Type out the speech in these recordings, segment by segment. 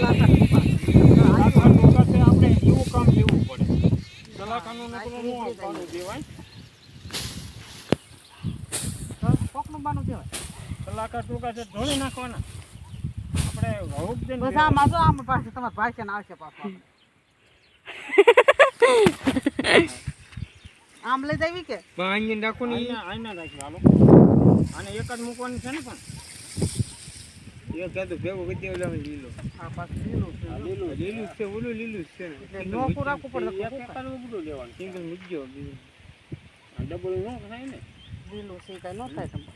આપણે એવું કામ લેવું પડે. સલાખાનું પાનું દેવાય. કોકનું બાનું કહેવાય. સલાખા ટૂંકા છે ધોળી નાખવાના. આપણે હળુક દઈને બસ આમાં જો આમ પાસે તમારા ભાઈ ને આવશે પાછું. આમ લઈ જાવી કે આઈને રાખો ને આઈને રાખી હાલો. આને એક જ મૂકવાની છે ને પણ એક જાતું ભેગું કરી દેવું લીલો. આ પાછું લીલું છે. લીલું લીલું છે ઓલું લીલું છે ને એટલે નોકું રાખવું પડે. એક એકનું ઉગડું લેવાનું સિંગલ મૂકજો આ ડબલ નો થાય ને લીલું છે કઈ ન થાય તમને.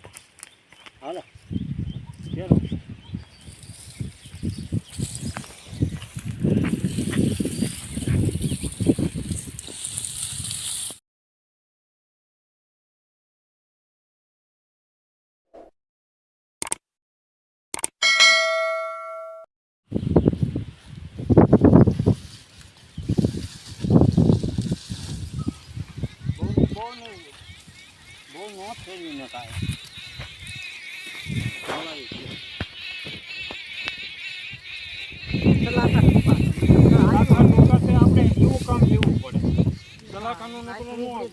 હાલો ચલો બહુ નો ફેરવી ને કાંઈ આપણે એવું કામ લેવું પડે. સલાખાનું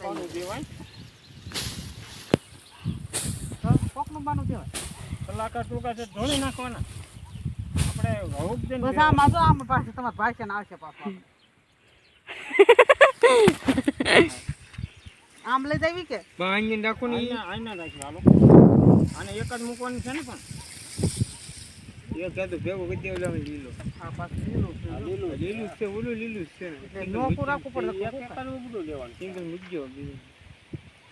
પાનું દેવાય. કોકનું બાનું કહેવાય. સલાખા ટૂંકા છે ધોળી નાખવાના. આપણે હળુક દઈને બસ આમાં જો આમ પાસે તમારા ભાઈ ને આવશે પાછું. આમ લઈ જાવી કે આઈને રાખો ને આઈને રાખી હાલો. આને એક જ મૂકવાની છે ને પણ એક જાતું ભેગું કરી દેવું લીલો. આ પાછું લીલું છે. લીલું લીલું છે ઓલું લીલું છે ને એટલે નોકું રાખવું પડે. એક એકનું ઉગડું લેવાનું સિંગલ મૂકજો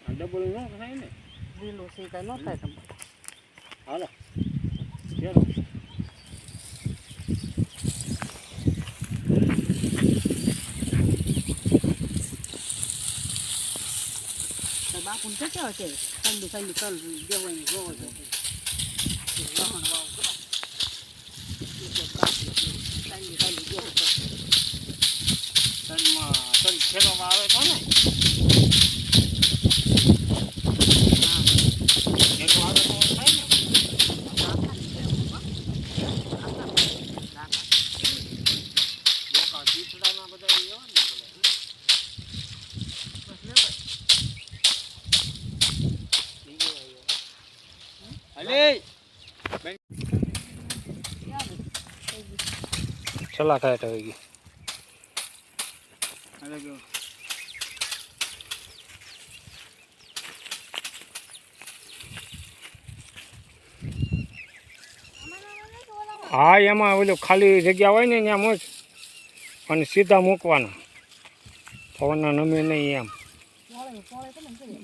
આ ડબલ નો થાય ને લીલું છે કઈ ન થાય તમને. હાલો ચલો બાપુ ને કેવા છે ઠંડી ઠંડી તલ દેવાની જોવો છો લહણ વાવ ઠંડી ઠંડી દેવો છો તલમાં તલ ખેડવામાં આવે તો ને ખેડવા આવે તો થાય ને બોકા પીસડામાં બધા એવા ને ચલા ખાય તો ગઈ હા એમાં ઓલું ખાલી જગ્યા હોય ને ત્યાં મોજ અને સીધા મૂકવાના પવનના નમે નહીં એમ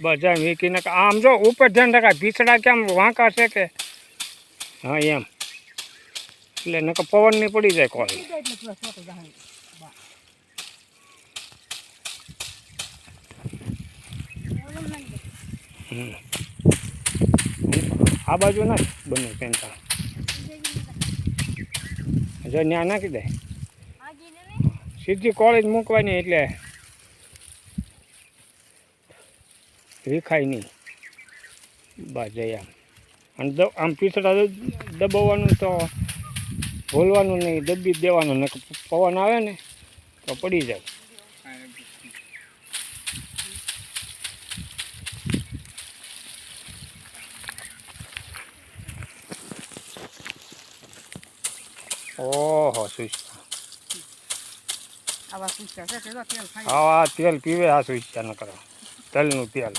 બધા વીકીને આમ જો ઉપર ધ્યાન રાખાય પીછડા કેમ વાંકા છે કે હા એમ એટલે નકર પવન નહીં પડી જાય કોઈ આ બાજુ ના બને પેન્ટા જો ત્યાં નાખી દે સીધી કોલેજ મૂકવાની એટલે વિખાય નહીં બસ જઈ આમ અને આમ પીછડા દબાવવાનું તો ભૂલવાનું નહીં દબી દેવાનું ને પવન આવે ને તો પડી જાય. ઓહો સુઈચા હા તેલ પીવે આ સુઈચા ન કરો તલનું તેલ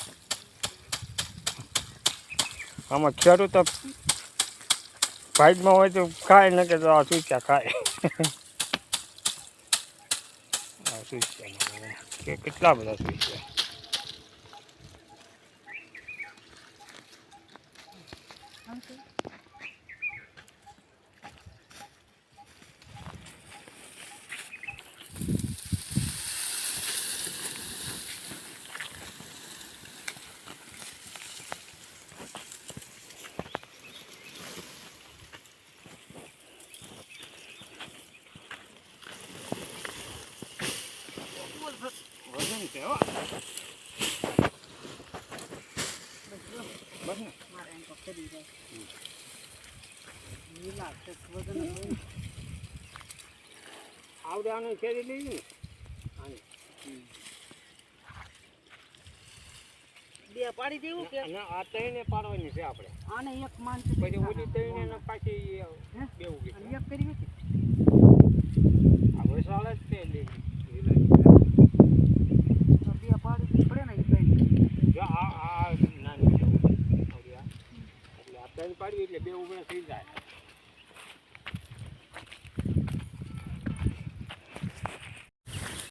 આમાં ખેડૂત તો ભાઈમાં હોય તો ખાય ન કે તો આ સુઈચા ખાય આ સુઈચા કેટલા બધા સુઈચા વજન છે હો બસ ને મારે એમ તો કરી જાય લીલા છે વજન આવડે આને ખેરી લઈએ ને આને બે પાડી દેવું કે અને આ ત્રણે પાડવાની છે આપણે આને એક માન પછી ઓલી ત્રણે પાછી બેવું કે અને એક કરી હતી આ વસાળ જ છે તો બે પાડી દેવી પડે ને એ કઈ જો આ નાની એટલે આ ત્રણ પાડવી એટલે બે ઉભા થઈ જાય